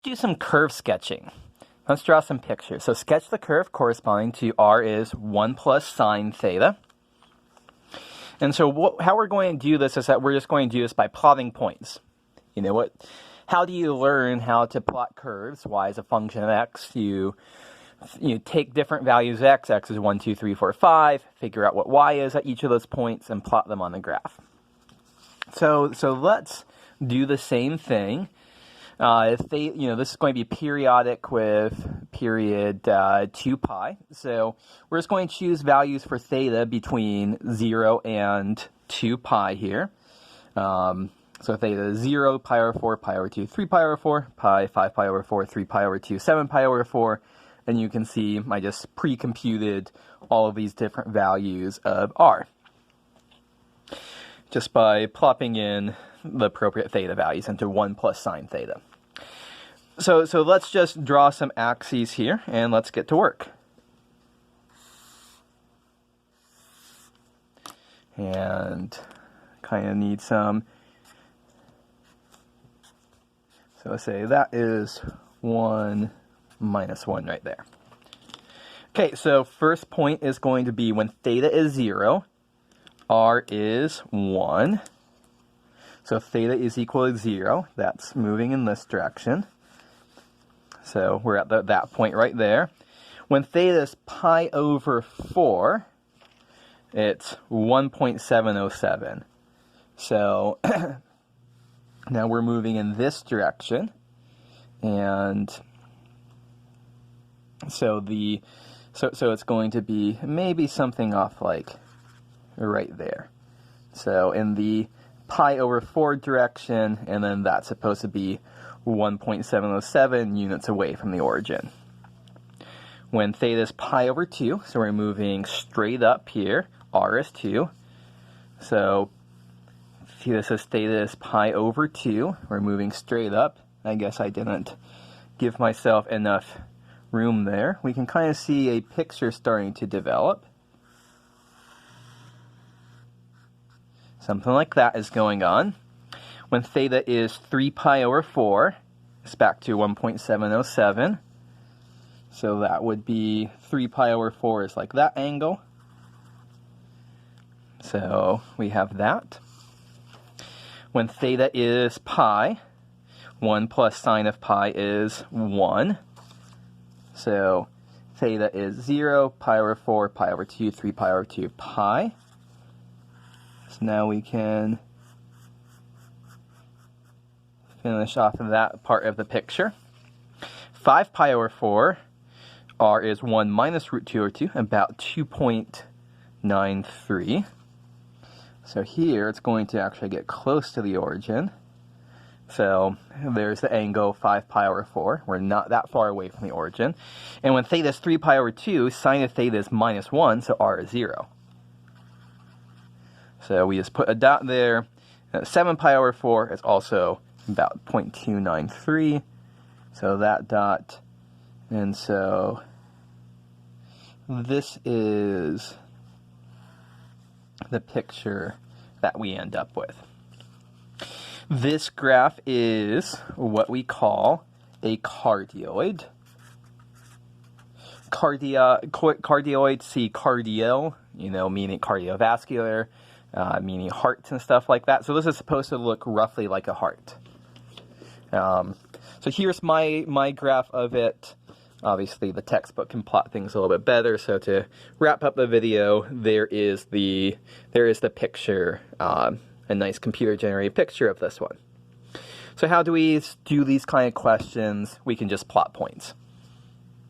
Do some curve sketching. Let's draw some pictures. So sketch the curve corresponding to r is 1 plus sine theta. And so how we're going to do this is that we're just going to do this by plotting points. You know what? How do you learn how to plot curves? Y is a function of x. You take different values of x. X is 1, 2, 3, 4, 5. Figure out what y is at each of those points and plot them on the graph. So let's do the same thing. This is going to be periodic with period 2 pi. So we're just going to choose values for theta between 0 and 2 pi here. So theta is 0, pi over 4, pi over 2, 3 pi over 4, pi, 5 pi over 4, 3 pi over 2, 7 pi over 4. And you can see I just pre-computed all of these different values of r, just by plopping in the appropriate theta values into 1 plus sine theta. So let's just draw some axes here, and let's get to work. And kind of need some. So let's say that is 1 minus 1 right there. Okay, so first point is going to be when theta is 0, r is 1. So theta is equal to 0. That's moving in this direction. So we're at that point right there. When theta is pi over 4, it's 1.707. So now we're moving in this direction. And so it's going to be maybe something off like right there. So in the pi over 4 direction, and then that's supposed to be 1.707 units away from the origin. When theta is pi over 2, so we're moving straight up here, r is 2. So this is theta is pi over 2, we're moving straight up. I guess I didn't give myself enough room there. We can kind of see a picture starting to develop. Something like that is going on. When theta is 3 pi over 4, it's back to 1.707. So that would be 3 pi over 4 is like that angle. So we have that. When theta is pi, 1 plus sine of pi is 1. So theta is 0, pi over 4, pi over 2, 3 pi over 2, pi. So now we can finish off that part of the picture. 5 pi over 4, r is 1 minus root 2 over 2, about 2.93. So here it's going to actually get close to the origin. So there's the angle 5 pi over 4. We're not that far away from the origin. And when theta is 3 pi over 2, sine of theta is minus 1, so r is 0. So we just put a dot there. 7 pi over 4 is also about 0.293. So that dot. And so this is the picture that we end up with. This graph is what we call a cardioid. Cardioid, see cardio, meaning cardiovascular, meaning hearts and stuff like that. So this is supposed to look roughly like a heart. So here's my graph of it. Obviously, the textbook can plot things a little bit better. So to wrap up the video, there is the picture, a nice computer-generated picture of this one. So how do we do these kind of questions? We can just plot points.